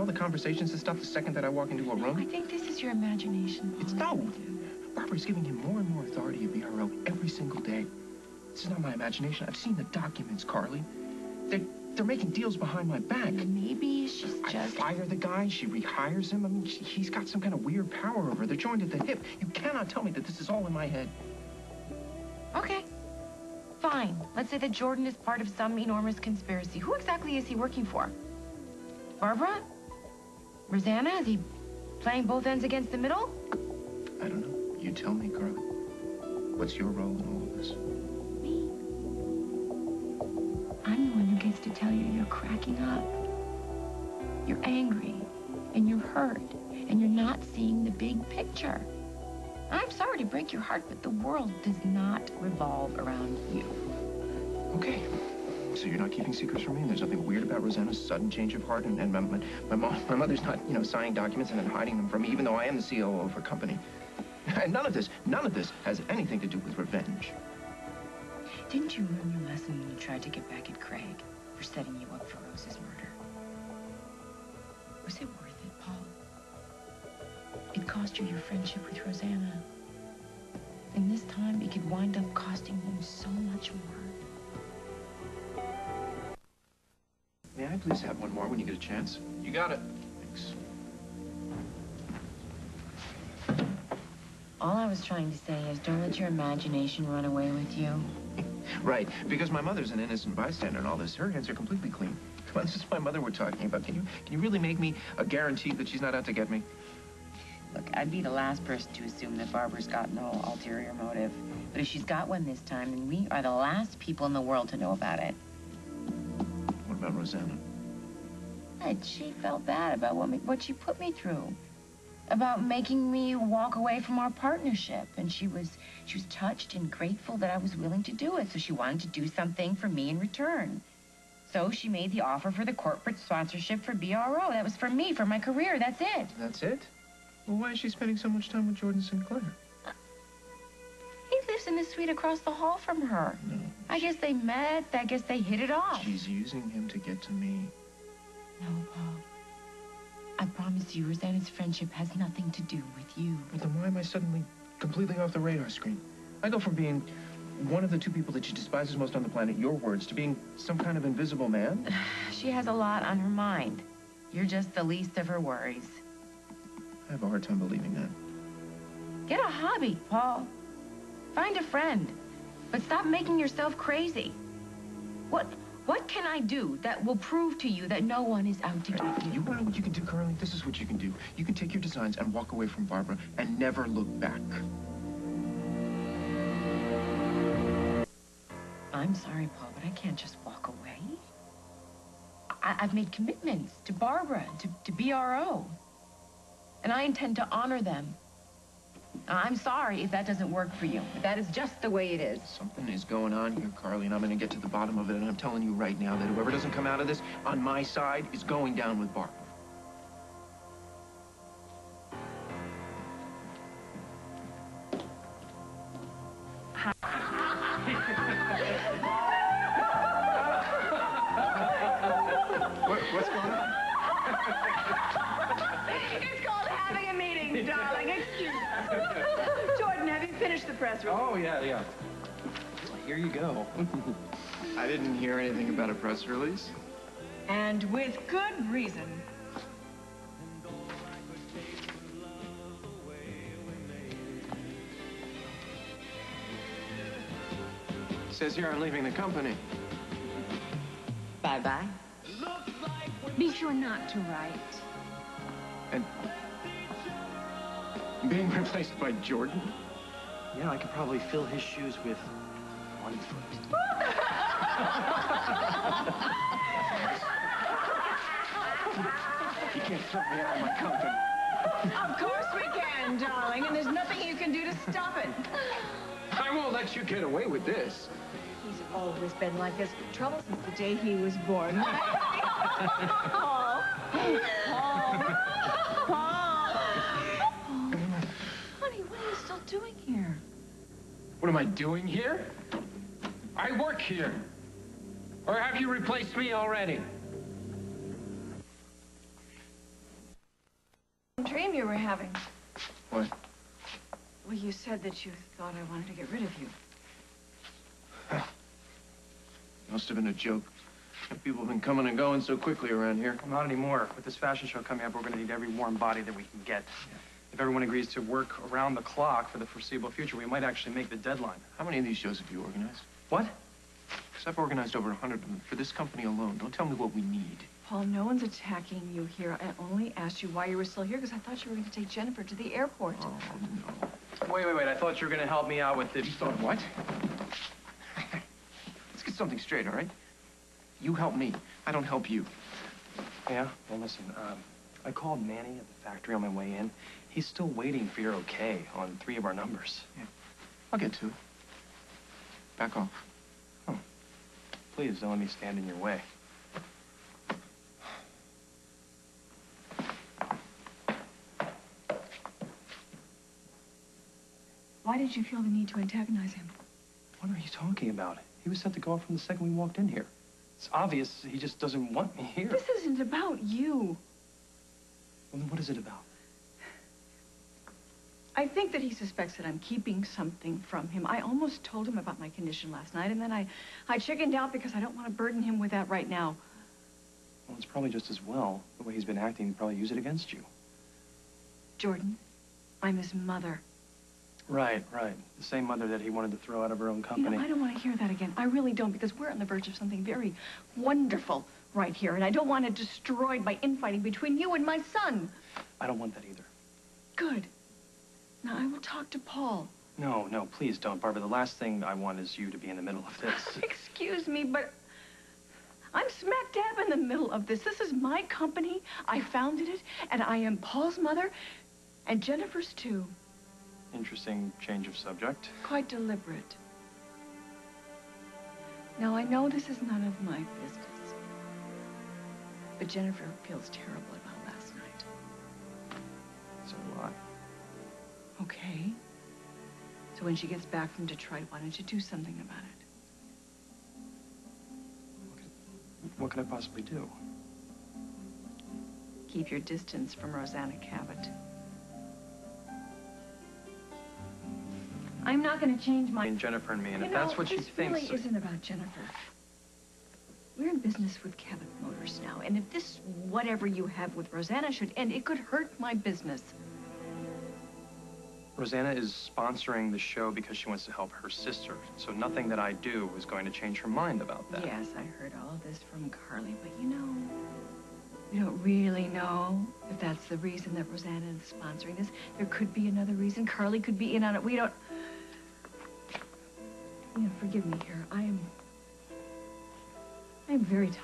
all the conversations and stuff the second that I walk into a room? I think this is your imagination. It's no. Barbara's giving him more and more authority at BRO every single day. This is not my imagination. I've seen the documents, Carly. They're making deals behind my back. Maybe she's just... I fire the guy, she rehires him. I mean, he's got some kind of weird power over her. They're joined at the hip. You cannot tell me that this is all in my head. Okay. Fine. Let's say that Jordan is part of some enormous conspiracy. Who exactly is he working for? Barbara? Rosanna? Is he playing both ends against the middle? I don't know. You tell me, Carly. What's your role in all of this? Me? I'm the one who gets to tell you you're cracking up. You're angry, and you're hurt, and you're not seeing the big picture. I'm sorry to break your heart, but the world does not revolve around you. Okay. So you're not keeping secrets from me, and there's nothing weird about Rosanna's sudden change of heart, and my mother's not, signing documents and then hiding them from me, even though I am the COO of her company. And none of this has anything to do with revenge. Didn't you learn your lesson when you tried to get back at Craig for setting you up for Rose's murder? Was it worth it, Paul? It cost you your friendship with Rosanna. And this time, it could wind up costing you so much more. May I please have one more when you get a chance? You got it. Thanks. All I was trying to say is don't let your imagination run away with you. Right, because my mother's an innocent bystander in all this. Her hands are completely clean. Come on, this is my mother we're talking about. Can you really make me a guarantee that she's not out to get me? Look, I'd be the last person to assume that Barbara's got no ulterior motive. But if she's got one this time, then we are the last people in the world to know about it. What about Rosanna? And she felt bad about what she put me through. About making me walk away from our partnership. And she was touched and grateful that I was willing to do it. So she wanted to do something for me in return. So she made the offer for the corporate sponsorship for BRO. That was for me, for my career. That's it. That's it? Well, why is she spending so much time with Jordan Sinclair? He lives in the suite across the hall from her. No. I guess they met. I guess they hit it off. She's using him to get to me. No, Paul. I promise you, Rosanna's friendship has nothing to do with you. But then why am I suddenly completely off the radar screen? I go from being one of the two people that she despises most on the planet, your words, to being some kind of invisible man? She has a lot on her mind. You're just the least of her worries. I have a hard time believing that. Get a hobby, Paul. Find a friend. But stop making yourself crazy. What can I do that will prove to you that no one is out to get you? You want to know what you can do, Carly? This is what you can do. You can take your designs and walk away from Barbara and never look back. I'm sorry, Paul, but I can't just walk away. I've made commitments to Barbara, to BRO. And I intend to honor them. I'm sorry if that doesn't work for you, but that is just the way it is. Something is going on here, Carly, and I'm going to get to the bottom of it, and I'm telling you right now that whoever doesn't come out of this on my side is going down with Barbara. What's going on? It's called having a meeting, darling. Excuse me. Jordan, have you finished the press release? Oh, yeah. Well, here you go. I didn't hear anything about a press release. And with good reason. It says here I'm leaving the company. Bye-bye. Be sure not to write. And being replaced by Jordan? Yeah, I could probably fill his shoes with 1 foot. You can't throw me out of my company. Of course we can, darling, and there's nothing you can do to stop it. I won't let you get away with this. He's always been like this. Trouble since the day he was born. Paul. Honey, what are you still doing here? What am I doing here? I work here. Or have you replaced me already? dream you were having. What? Well, you said that you thought I wanted to get rid of you. Must have been a joke. People have been coming and going so quickly around here. Well, not anymore. With this fashion show coming up, we're going to need every warm body that we can get. Yeah. If everyone agrees to work around the clock for the foreseeable future, we might actually make the deadline. How many of these shows have you organized? What? Because I've organized over 100 of them for this company alone. Don't tell me what we need. Paul, no one's attacking you here. I only asked you why you were still here because I thought you were going to take Jennifer to the airport. Oh, no. Wait. I thought you were going to help me out with this. You thought what? Let's get something straight, all right? You help me. I don't help you. Yeah? Well, listen, I called Manny at the factory on my way in. He's still waiting for your okay on 3 of our numbers. Yeah. I'll get to it. Back off. Oh. Please, don't let me stand in your way. Why did you feel the need to antagonize him? What are you talking about? He was set to go off from the second we walked in here. It's obvious he just doesn't want me here. This isn't about you. Well, then what is it about? I think that he suspects that I'm keeping something from him. I almost told him about my condition last night, and then I chickened out because I don't want to burden him with that right now. Well, it's probably just as well. The way he's been acting, he'd probably use it against you. Jordan, I'm his mother. Right. The same mother that he wanted to throw out of her own company. You know, I don't want to hear that again. I really don't, because we're on the verge of something very wonderful right here, and I don't want it destroyed by infighting between you and my son. I don't want that either. Good. Now, I will talk to Paul. No, please don't, Barbara. The last thing I want is you to be in the middle of this. Excuse me, but I'm smack dab in the middle of this. This is my company. I founded it, and I am Paul's mother, and Jennifer's too. Interesting change of subject. Quite deliberate. Now, I know this is none of my business, but Jennifer feels terrible about last night. So do I. Okay. So when she gets back from Detroit, why don't you do something about it? What can I possibly do? Keep your distance from Rosanna Cabot. I'm not going to change my... And Jennifer and me, and if that's what she thinks... This really isn't about Jennifer. We're in business with Cabot Motors now, and if this whatever you have with Rosanna should end, it could hurt my business. Rosanna is sponsoring the show because she wants to help her sister, so nothing that I do is going to change her mind about that. Yes, I heard all of this from Carly, but you know, we don't really know if that's the reason that Rosanna is sponsoring this. There could be another reason. Carly could be in on it. We don't... You know, forgive me here. I am very tired.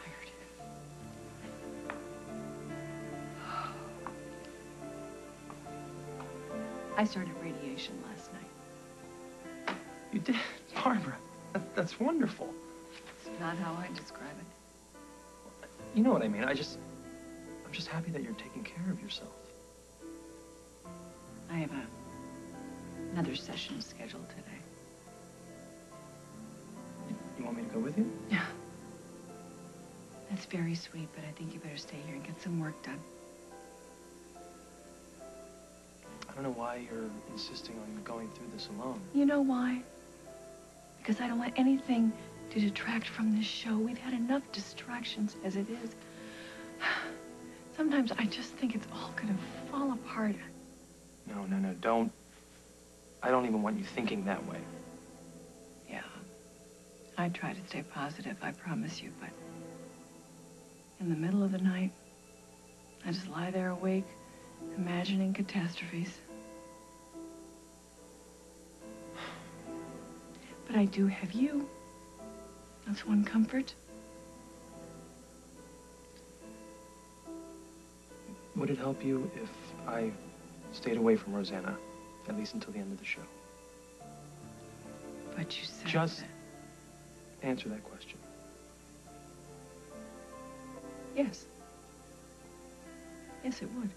I started radiation last night. You did? Barbara, that's wonderful. It's not how I describe it. You know what I mean. I'm just happy that you're taking care of yourself. I have another session scheduled today. You want me to go with you? Yeah. That's very sweet, but I think you better stay here and get some work done. I don't know why you're insisting on going through this alone. You know why? Because I don't want anything to detract from this show. We've had enough distractions as it is. Sometimes I just think it's all gonna fall apart. No, don't. I don't even want you thinking that way. Yeah. I try to stay positive, I promise you, but in the middle of the night, I just lie there awake, imagining catastrophes. But I do have you. That's one comfort. Would it help you if I stayed away from Rosanna, at least until the end of the show? But you said Just that. answer that question. Yes. Yes, it would.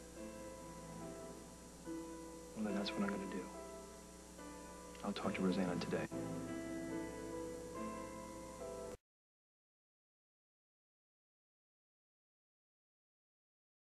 Well, then that's what I'm going to do. I'll talk to Rosanna today.